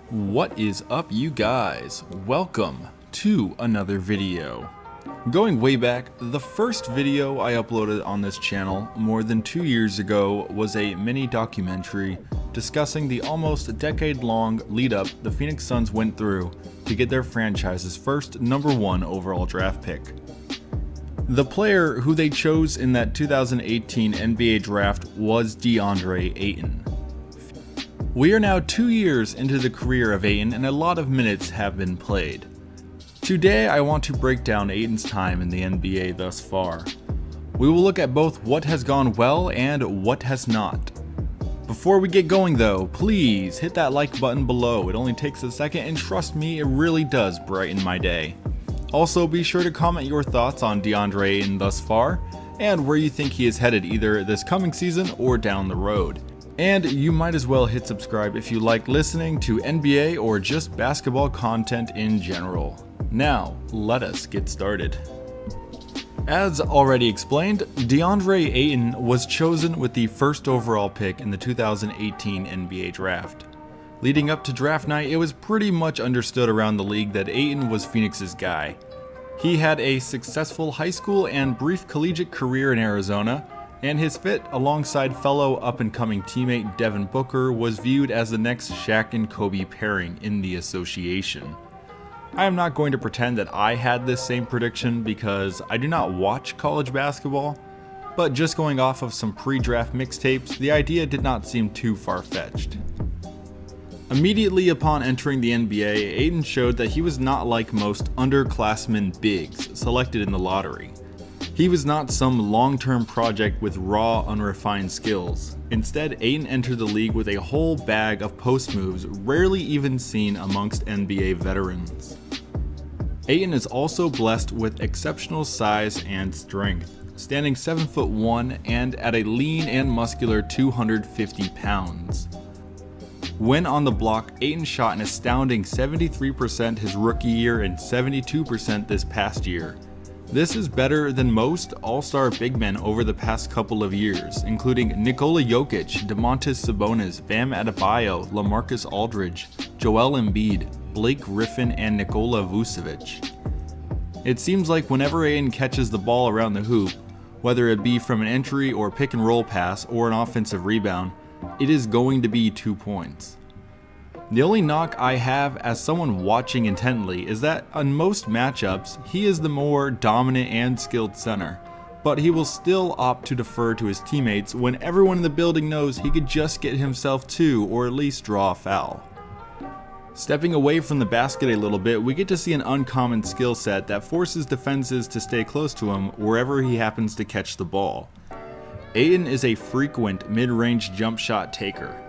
What is up, you guys? Welcome to another video. Going way back, the first video I uploaded on this channel more than 2 years ago was a mini documentary discussing the almost decade-long lead-up the Phoenix Suns went through to get their franchise's first #1 overall draft pick. The player who they chose in that 2018 NBA draft was Deandre Ayton. We are now 2 years into the career of Ayton and a lot of minutes have been played. Today I want to break down Ayton's time in the NBA thus far. We will look at both what has gone well and what has not. Before we get going though, please hit that like button below. It only takes a second and trust me, it really does brighten my day. Also be sure to comment your thoughts on Deandre Ayton thus far and where you think he is headed either this coming season or down the road. And you might as well hit subscribe if you like listening to NBA or just basketball content in general. Now, let us get started. As already explained, Deandre Ayton was chosen with the first overall pick in the 2018 NBA draft. Leading up to draft night, it was pretty much understood around the league that Ayton was Phoenix's guy. He had a successful high school and brief collegiate career in Arizona, and his fit alongside fellow up-and-coming teammate Devin Booker was viewed as the next Shaq and Kobe pairing in the association. I am not going to pretend that I had this same prediction because I do not watch college basketball, but just going off of some pre-draft mixtapes, the idea did not seem too far-fetched. Immediately upon entering the NBA, Ayton showed that he was not like most underclassmen bigs selected in the lottery. He was not some long-term project with raw, unrefined skills. Instead, Ayton entered the league with a whole bag of post moves rarely even seen amongst NBA veterans. Ayton is also blessed with exceptional size and strength, standing 7'1" and at a lean and muscular 250 pounds. When on the block, Ayton shot an astounding 73% his rookie year and 72% this past year. This is better than most all-star big men over the past couple of years, including Nikola Jokic, Domantas Sabonis, Bam Adebayo, LaMarcus Aldridge, Joel Embiid, Blake Griffin, and Nikola Vucevic. It seems like whenever Ayton catches the ball around the hoop, whether it be from an entry or pick and roll pass or an offensive rebound, it is going to be 2 points. The only knock I have as someone watching intently is that on most matchups, he is the more dominant and skilled center, but he will still opt to defer to his teammates when everyone in the building knows he could just get himself 2 or at least draw a foul. Stepping away from the basket a little bit, we get to see an uncommon skill set that forces defenses to stay close to him wherever he happens to catch the ball. Ayton is a frequent mid-range jump shot taker.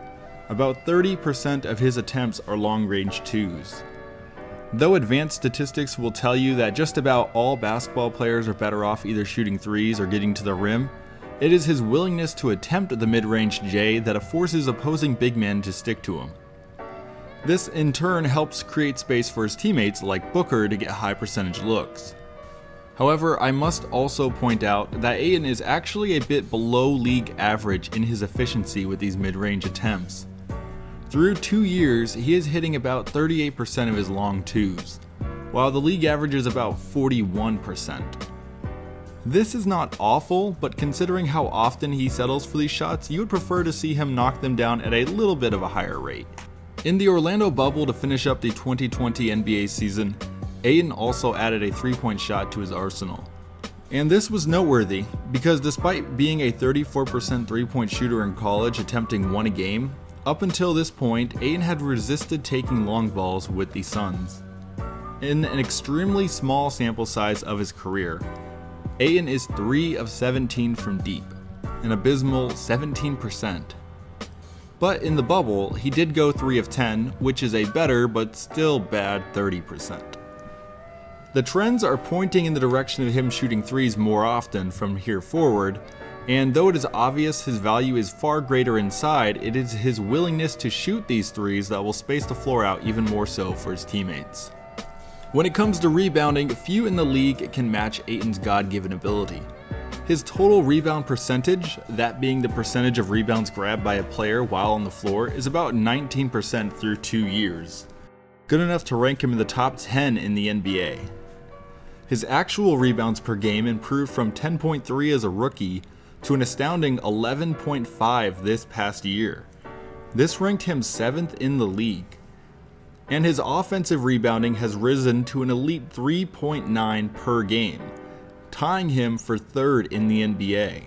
About 30% of his attempts are long-range 2s. Though advanced statistics will tell you that just about all basketball players are better off either shooting 3s or getting to the rim, it is his willingness to attempt the mid-range J that forces opposing big men to stick to him. This in turn helps create space for his teammates like Booker to get high percentage looks. However, I must also point out that Ayton is actually a bit below league average in his efficiency with these mid-range attempts. Through 2 years, he is hitting about 38% of his long 2s, while the league average is about 41%. This is not awful, but considering how often he settles for these shots, you would prefer to see him knock them down at a little bit of a higher rate. In the Orlando bubble to finish up the 2020 NBA season, Ayton also added a 3-point shot to his arsenal. And this was noteworthy because despite being a 34% 3-point shooter in college attempting 1 a game, up until this point, Ayton had resisted taking long balls with the Suns. In an extremely small sample size of his career, Ayton is 3 of 17 from deep, an abysmal 17%. But in the bubble, he did go 3 of 10, which is a better but still bad 30%. The trends are pointing in the direction of him shooting 3s more often from here forward, and though it is obvious his value is far greater inside, it is his willingness to shoot these 3s that will space the floor out even more so for his teammates. When it comes to rebounding, few in the league can match Ayton's God-given ability. His total rebound percentage, that being the percentage of rebounds grabbed by a player while on the floor, is about 19% through 2 years. Good enough to rank him in the top 10 in the NBA. His actual rebounds per game improved from 10.3 as a rookie to an astounding 11.5 this past year. This ranked him 7th in the league. And his offensive rebounding has risen to an elite 3.9 per game, tying him for 3rd in the NBA.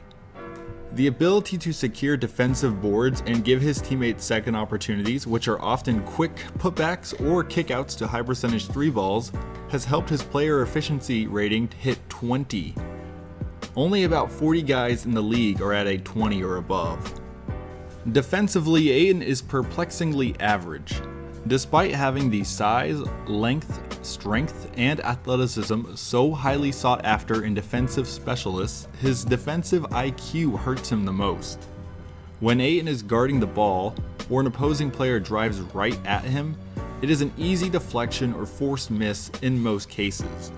The ability to secure defensive boards and give his teammates second opportunities, which are often quick putbacks or kickouts to high percentage 3 balls, has helped his player efficiency rating hit 20. Only about 40 guys in the league are at a 20 or above. Defensively, Ayton is perplexingly average. Despite having the size, length, strength, and athleticism so highly sought after in defensive specialists, his defensive IQ hurts him the most. When Ayton is guarding the ball, or an opposing player drives right at him, it is an easy deflection or forced miss in most cases.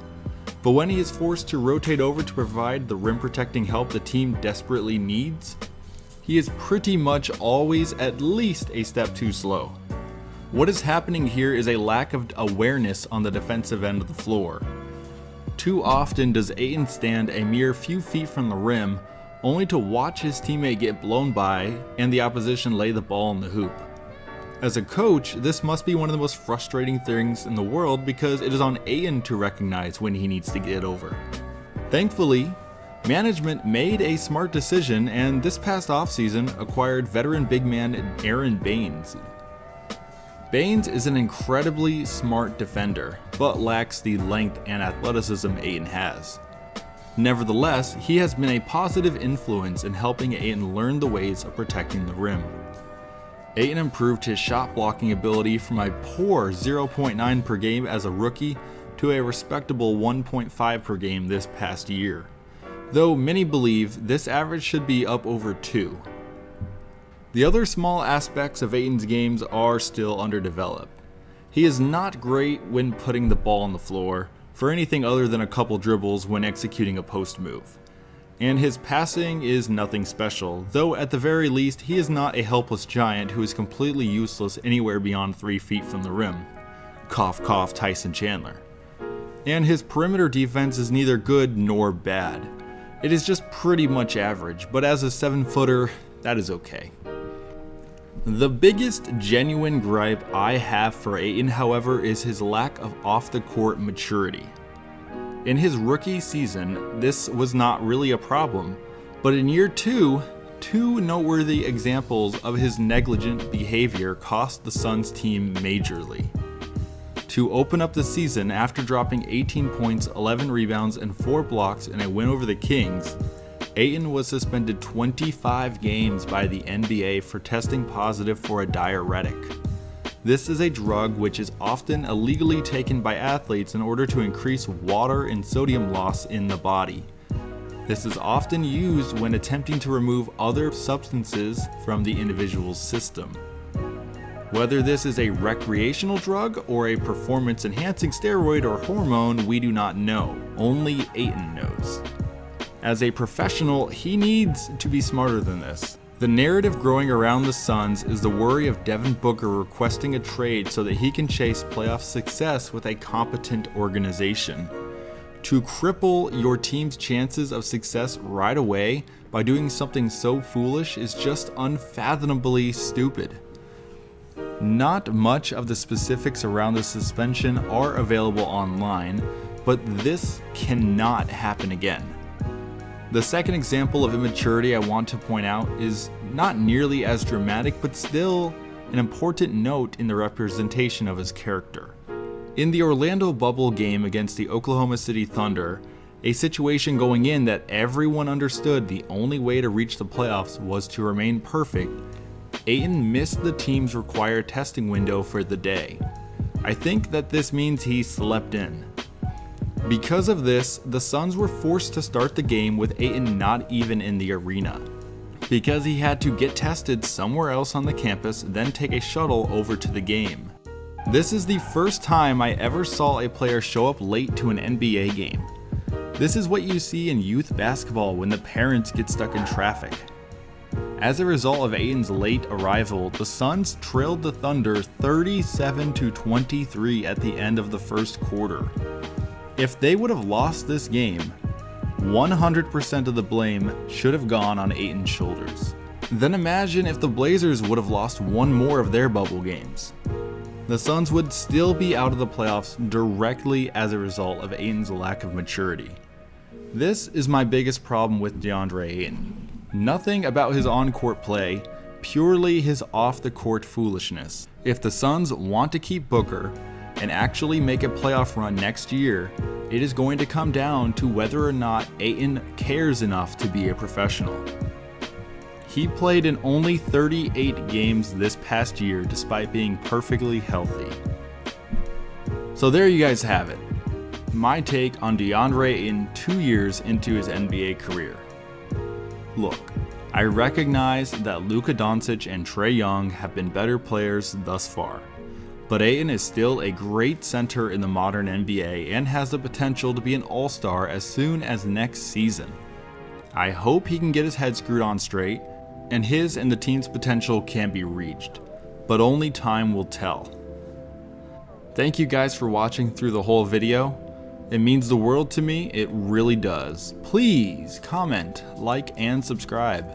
But when he is forced to rotate over to provide the rim protecting help the team desperately needs, he is pretty much always at least a step too slow. What is happening here is a lack of awareness on the defensive end of the floor. Too often does Ayton stand a mere few feet from the rim, only to watch his teammate get blown by and the opposition lay the ball in the hoop. As a coach, this must be one of the most frustrating things in the world because it is on Ayton to recognize when he needs to get over. Thankfully, management made a smart decision and this past offseason acquired veteran big man Aaron Baines. Baines is an incredibly smart defender, but lacks the length and athleticism Ayton has. Nevertheless, he has been a positive influence in helping Ayton learn the ways of protecting the rim. Ayton improved his shot blocking ability from a poor 0.9 per game as a rookie to a respectable 1.5 per game this past year, though many believe this average should be up over 2. The other small aspects of Ayton's games are still underdeveloped. He is not great when putting the ball on the floor for anything other than a couple dribbles when executing a post move. And his passing is nothing special, though at the very least he is not a helpless giant who is completely useless anywhere beyond 3 feet from the rim. Cough cough Tyson Chandler. And his perimeter defense is neither good nor bad. It is just pretty much average, but as a 7-footer, that is okay. The biggest genuine gripe I have for Ayton, however, is his lack of off-the-court maturity. In his rookie season, this was not really a problem, but in year 2, 2 noteworthy examples of his negligent behavior cost the Suns team majorly. To open up the season after dropping 18 points, 11 rebounds, and 4 blocks in a win over the Kings, Ayton was suspended 25 games by the NBA for testing positive for a diuretic. This is a drug which is often illegally taken by athletes in order to increase water and sodium loss in the body. This is often used when attempting to remove other substances from the individual's system. Whether this is a recreational drug or a performance-enhancing steroid or hormone, we do not know. Only Ayton knows. As a professional, he needs to be smarter than this. The narrative growing around the Suns is the worry of Devin Booker requesting a trade so that he can chase playoff success with a competent organization. To cripple your team's chances of success right away by doing something so foolish is just unfathomably stupid. Not much of the specifics around the suspension are available online, but this cannot happen again. The second example of immaturity I want to point out is not nearly as dramatic, but still an important note in the representation of his character. In the Orlando bubble game against the Oklahoma City Thunder, a situation going in that everyone understood the only way to reach the playoffs was to remain perfect, Ayton missed the team's required testing window for the day. I think that this means he slept in. Because of this, the Suns were forced to start the game with Ayton not even in the arena, because he had to get tested somewhere else on the campus, then take a shuttle over to the game. This is the first time I ever saw a player show up late to an NBA game. This is what you see in youth basketball when the parents get stuck in traffic. As a result of Ayton's late arrival, the Suns trailed the Thunder 37-23 at the end of the first quarter. If they would have lost this game, 100% of the blame should have gone on Ayton's shoulders. Then imagine if the Blazers would have lost one more of their bubble games. The Suns would still be out of the playoffs directly as a result of Ayton's lack of maturity. This is my biggest problem with Deandre Ayton. Nothing about his on-court play, purely his off-the-court foolishness. If the Suns want to keep Booker and actually make a playoff run next year, it is going to come down to whether or not Ayton cares enough to be a professional. He played in only 38 games this past year despite being perfectly healthy. So there you guys have it. My take on Deandre Ayton 2 years into his NBA career. Look, I recognize that Luka Doncic and Trae Young have been better players thus far, but Ayton is still a great center in the modern NBA and has the potential to be an all-star as soon as next season. I hope he can get his head screwed on straight, and his and the team's potential can be reached, but only time will tell. Thank you guys for watching through the whole video. It means the world to me, it really does. Please comment, like, and subscribe.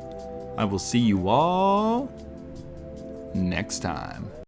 I will see you all next time.